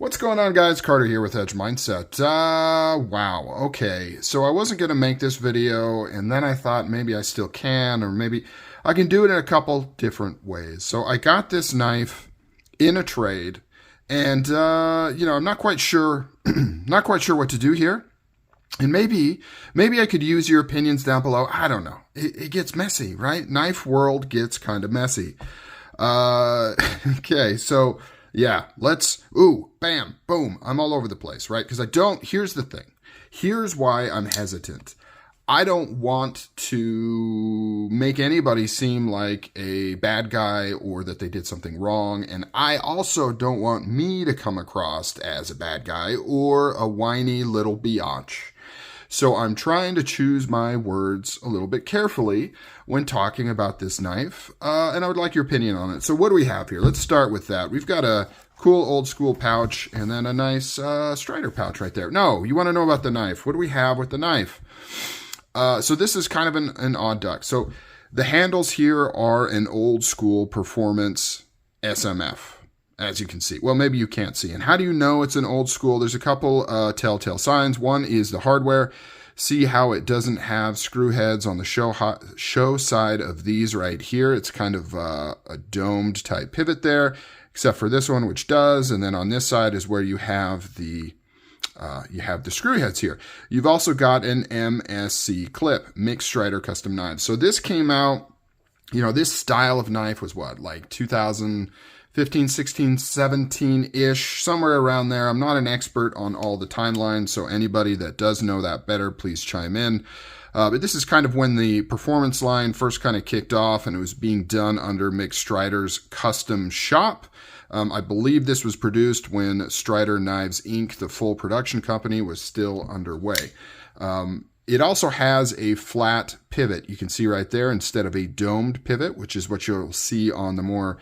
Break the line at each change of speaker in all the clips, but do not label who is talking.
What's going on, guys? Carter here with Edge Mindset. Wow. Okay. So I wasn't going to make this video, and then I thought maybe I still can, or maybe I can do it in a couple different ways. So I got this knife in a trade, and, I'm not quite sure, what to do here. And maybe I could use your opinions down below. I don't know. It gets messy, right? Knife world gets kind of messy. Okay. So, yeah, bam, boom. I'm all over the place, right? Because here's the thing. Here's why I'm hesitant. I don't want to make anybody seem like a bad guy or that they did something wrong. And I also don't want me to come across as a bad guy or a whiny little biatch. So I'm trying to choose my words a little bit carefully when talking about this knife, and I would like your opinion on it. So what do we have here? Let's start with that. We've got a cool old school pouch and then a nice Strider pouch right there. No, you want to know about the knife. What do we have with the knife? So this is kind of an odd duck. So the handles here are an old school performance SMF. As you can see. Well, maybe you can't see. And how do you know it's an old school? There's a couple telltale signs. One is the hardware. See how it doesn't have screw heads on the show side of these right here. It's kind of a domed type pivot there, except for this one, which does. And then on this side is where you have the screw heads here. You've also got an MSC clip, Mixed Strider Custom Knives. So this came out, this style of knife was what, like 2015, 16, 17-ish, somewhere around there. I'm not an expert on all the timelines, so anybody that does know that better, please chime in. But this is kind of when the performance line first kind of kicked off, and it was being done under Mixed Strider's custom shop. I believe this was produced when Strider Knives Inc., the full production company, was still underway. It also has a flat pivot, you can see right there, instead of a domed pivot, which is what you'll see on the more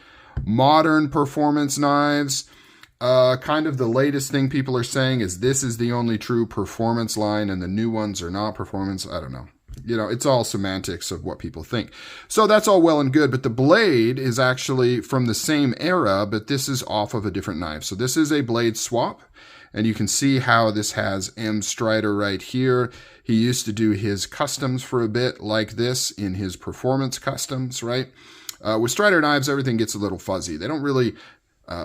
modern performance knives. Kind of the latest thing people are saying is this is the only true performance line and the new ones are not performance. I don't know. It's all semantics of what people think. So that's all well and good, but the blade is actually from the same era, but this is off of a different knife. So this is a blade swap, and you can see how this has M. Strider right here. He used to do his customs for a bit like this in his performance customs, right? With Strider knives, everything gets a little fuzzy. They don't really,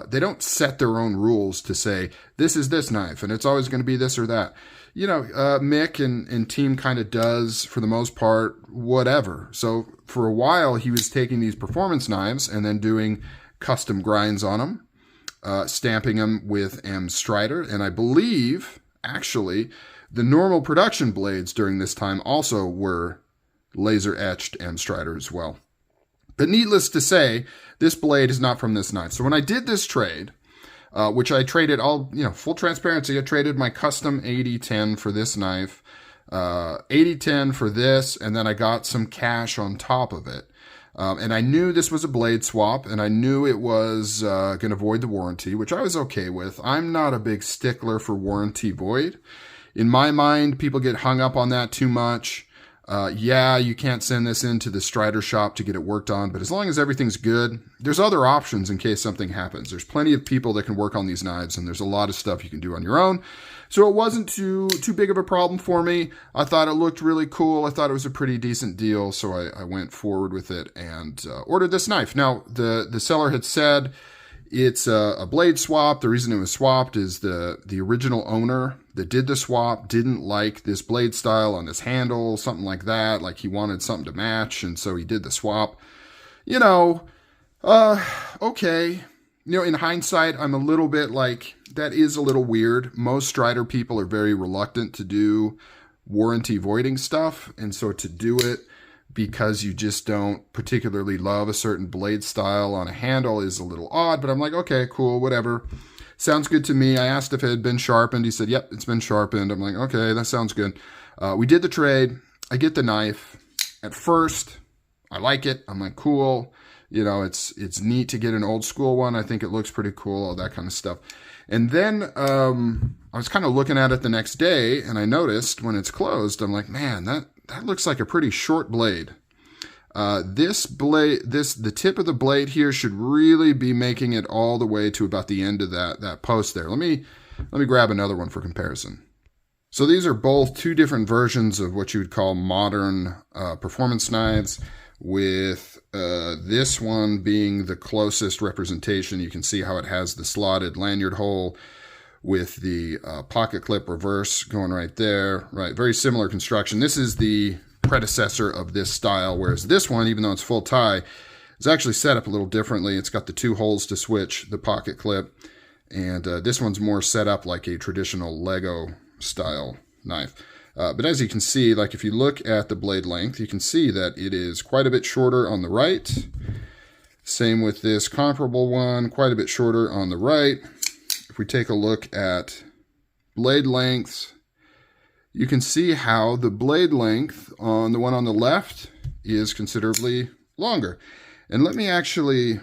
they don't set their own rules to say, this is this knife, and it's always going to be this or that. Mick and team kind of does, for the most part, whatever. So for a while, he was taking these performance knives and then doing custom grinds on them, stamping them with M. Strider. And I believe, actually, the normal production blades during this time also were laser etched M. Strider as well. But needless to say, this blade is not from this knife. So when I did this trade, which I traded full transparency, I traded my custom 8010 for this knife, 8010 for this, and then I got some cash on top of it. And I knew this was a blade swap, and I knew it was going to void the warranty, which I was okay with. I'm not a big stickler for warranty void. In my mind, people get hung up on that too much. You can't send this into the Strider shop to get it worked on, but as long as everything's good, there's other options in case something happens. There's plenty of people that can work on these knives, and there's a lot of stuff you can do on your own. So it wasn't too big of a problem for me. I thought it looked really cool. I thought it was a pretty decent deal, so I went forward with it and ordered this knife. Now, the seller had said it's a blade swap. The reason it was swapped is the original owner that did the swap didn't like this blade style on this handle, something like that. Like he wanted something to match, and so he did the swap. Okay. In hindsight, I'm a little bit like, that is a little weird. Most Strider people are very reluctant to do warranty voiding stuff, and so to do it because you just don't particularly love a certain blade style on a handle is a little odd, but I'm like, okay, cool, whatever. Sounds good to me. I asked if it had been sharpened. He said, yep, it's been sharpened. I'm like, okay, that sounds good. We did the trade. I get the knife. At first, I like it. I'm like, cool. It's neat to get an old school one. I think it looks pretty cool, all that kind of stuff. And then I was kind of looking at it the next day, and I noticed when it's closed, I'm like, man, that looks like a pretty short blade. The tip of the blade here should really be making it all the way to about the end of that post there. Let me grab another one for comparison. So these are both two different versions of what you would call modern performance knives, with this one being the closest representation. You can see how it has the slotted lanyard hole with the pocket clip reverse going right there, right? Very similar construction. This is the predecessor of this style, whereas this one, even though it's full tie, is actually set up a little differently. It's got the two holes to switch the pocket clip, and this one's more set up like a traditional Lego style knife. But as you can see, like if you look at the blade length, you can see that it is quite a bit shorter on the right. Same with this comparable one, quite a bit shorter on the right. If we take a look at blade lengths, you can see how the blade length on the one on the left is considerably longer. And let me actually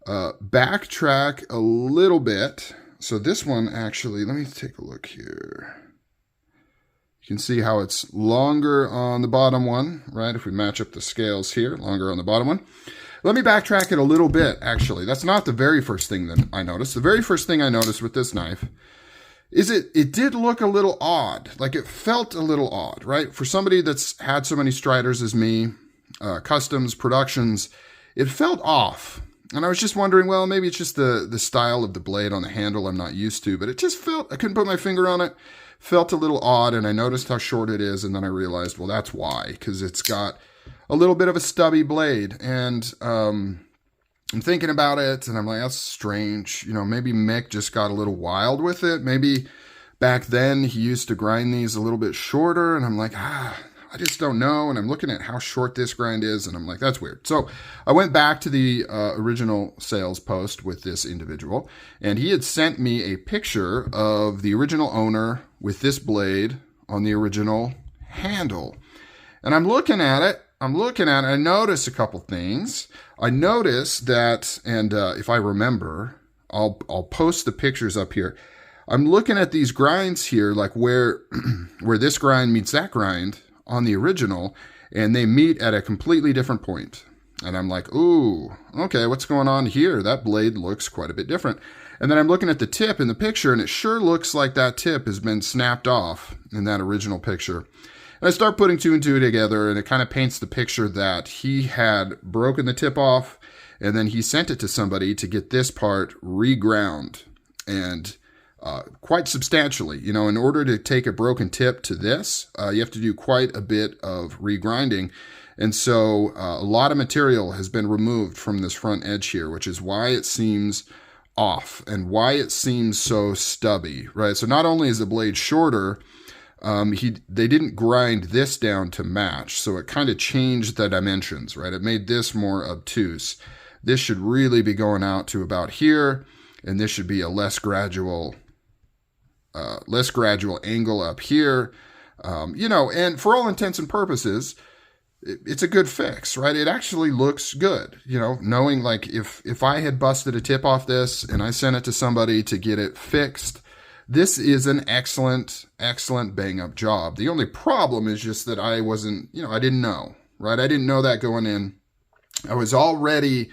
backtrack a little bit. So this one actually, let me take a look here. You can see how it's longer on the bottom one, right? If we match up the scales here, longer on the bottom one. Let me backtrack it a little bit, actually. That's not the very first thing that I noticed. The very first thing I noticed with this knife is it did look a little odd. Like it felt a little odd, right? For somebody that's had so many Striders as me, customs, productions, it felt off. And I was just wondering, well, maybe it's just the style of the blade on the handle I'm not used to, but it just felt, I couldn't put my finger on it, felt a little odd, and I noticed how short it is, and then I realized, well, that's why, because it's got a little bit of a stubby blade. And I'm thinking about it, and I'm like, that's strange. You know, maybe Mick just got a little wild with it. Maybe back then he used to grind these a little bit shorter, and I'm like, I just don't know. And I'm looking at how short this grind is, and I'm like, that's weird. So I went back to the original sales post with this individual, and he had sent me a picture of the original owner with this blade on the original handle. And I'm looking at it. I notice a couple things. I notice that, and if I remember, I'll post the pictures up here. I'm looking at these grinds here, like where this grind meets that grind on the original, and they meet at a completely different point. And I'm like, ooh, okay, what's going on here? That blade looks quite a bit different. And then I'm looking at the tip in the picture, and it sure looks like that tip has been snapped off in that original picture. And I start putting two and two together, and it kind of paints the picture that he had broken the tip off, and then he sent it to somebody to get this part reground, and quite substantially. You know, in order to take a broken tip to this, you have to do quite a bit of regrinding. And so a lot of material has been removed from this front edge here, which is why it seems off and why it seems so stubby, right? So not only is the blade shorter, they didn't grind this down to match. So it kind of changed the dimensions, right? It made this more obtuse. This should really be going out to about here, and this should be a less gradual angle up here. You know, and for all intents and purposes, it's a good fix, right? It actually looks good, you know, knowing like if I had busted a tip off this and I sent it to somebody to get it fixed, this is an excellent bang up job. The only problem is just that I wasn't, you know, I didn't know, right? I didn't know that going in. I was already,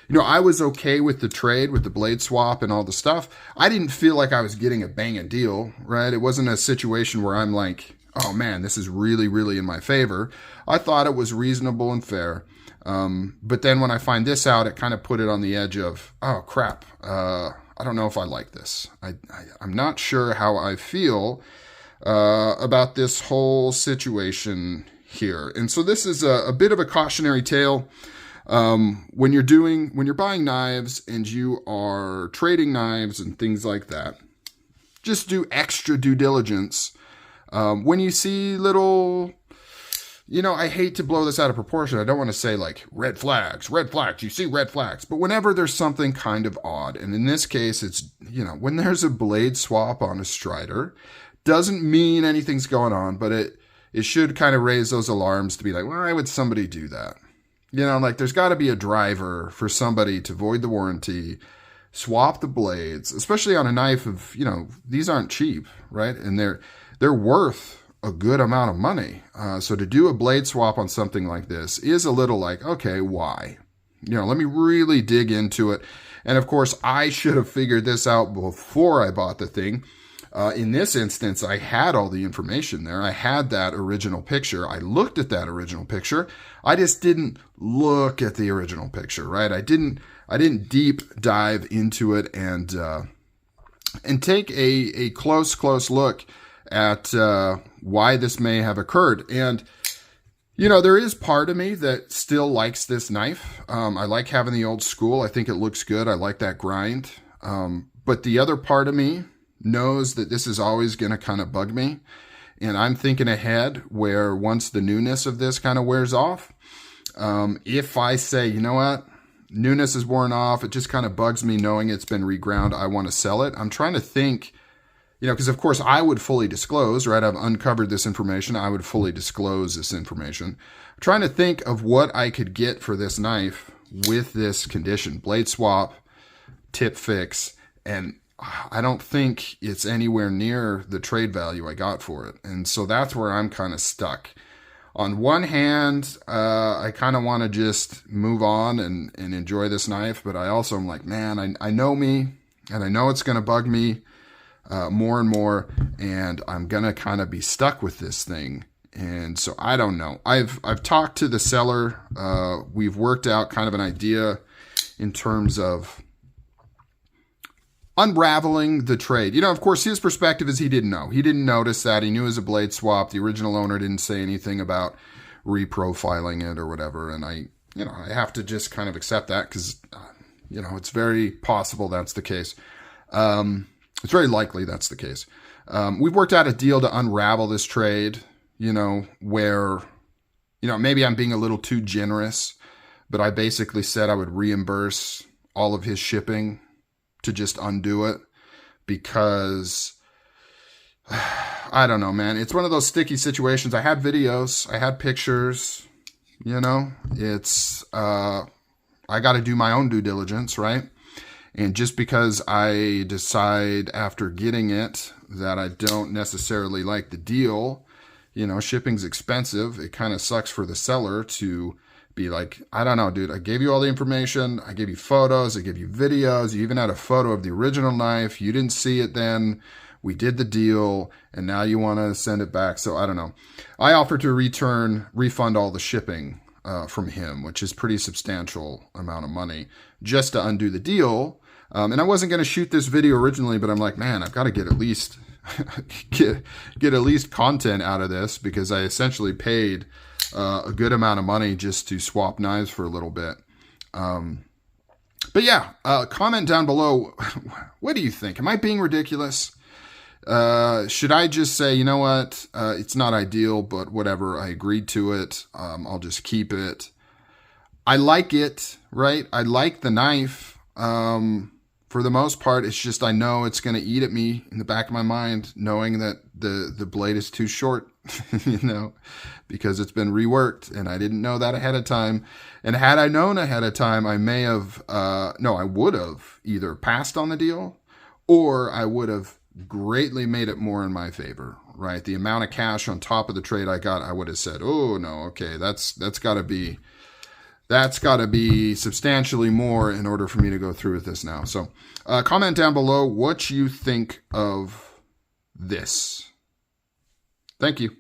you know, I was okay with the trade, with the blade swap and all the stuff. I didn't feel like I was getting a banging deal, right? It wasn't a situation where I'm like, oh man, this is really, really in my favor. I thought it was reasonable and fair. But then when I find this out, it kind of put it on the edge of, oh crap, I don't know if I like this. I'm not sure how I feel about this whole situation here. And so this is a bit of a cautionary tale. When you're buying knives and you are trading knives and things like that, just do extra due diligence. When you see little, you know, I hate to blow this out of proportion. I don't want to say like red flags, you see red flags. But whenever there's something kind of odd, and in this case, it's, you know, when there's a blade swap on a Strider, doesn't mean anything's going on, but it should kind of raise those alarms to be like, why would somebody do that? You know, like there's got to be a driver for somebody to void the warranty, swap the blades, especially on a knife of, you know, these aren't cheap, right? And they're worth a good amount of money. So to do a blade swap on something like this is a little like, okay, why? Let me really dig into it. And of course, I should have figured this out before I bought the thing. In this instance, I had all the information there. I had that original picture. I looked at that original picture. I just didn't look at the original picture, right? I didn't deep dive into it and take a close look at why this may have occurred. And there is part of me that still likes this knife. I like having the old school. I think it looks good. I like that grind. But the other part of me knows that this is always going to kind of bug me. And I'm thinking ahead where once the newness of this kind of wears off, if I say, you know what, newness is worn off, it just kind of bugs me knowing it's been reground, I want to sell it. I'm trying to think, because of course I would fully disclose, right? I've uncovered this information. I would fully disclose this information. I'm trying to think of what I could get for this knife with this condition, blade swap, tip fix, and I don't think it's anywhere near the trade value I got for it. And so that's where I'm kind of stuck. On one hand, I kind of want to just move on and enjoy this knife, but I also am like, man, I know me, and I know it's going to bug me more and more, and I'm going to kind of be stuck with this thing. And so I don't know. I've talked to the seller. We've worked out kind of an idea in terms of unraveling the trade. Of course, his perspective is he didn't know. He didn't notice that. He knew it was a blade swap. The original owner didn't say anything about reprofiling it or whatever. And I have to just kind of accept that because, it's very possible that's the case. It's very likely that's the case. We've worked out a deal to unravel this trade, where, maybe I'm being a little too generous, but I basically said I would reimburse all of his shipping to just undo it because I don't know, man. It's one of those sticky situations. I had videos, I had pictures, it's, I got to do my own due diligence, right? And just because I decide after getting it that I don't necessarily like the deal, shipping's expensive. It kind of sucks for the seller to be like, I don't know, dude, I gave you all the information. I gave you photos. I gave you videos. You even had a photo of the original knife. You didn't see it then. We did the deal, and now you want to send it back. So I don't know. I offered to refund all the shipping from him, which is pretty substantial amount of money, just to undo the deal. And I wasn't going to shoot this video originally, but I'm like, man, I've got to get at least get at least content out of this because I essentially paid a good amount of money just to swap knives for a little bit. But yeah, comment down below. What do you think? Am I being ridiculous? Should I just say, you know what? It's not ideal, but whatever. I agreed to it. I'll just keep it. I like it, right? I like the knife. For the most part, it's just I know it's going to eat at me in the back of my mind, knowing that the blade is too short, because it's been reworked, and I didn't know that ahead of time. And had I known ahead of time, I may have, I would have either passed on the deal, or I would have greatly made it more in my favor, right? The amount of cash on top of the trade I got, I would have said, oh no, okay, that's got to be substantially more in order for me to go through with this now. So comment down below what you think of this. Thank you.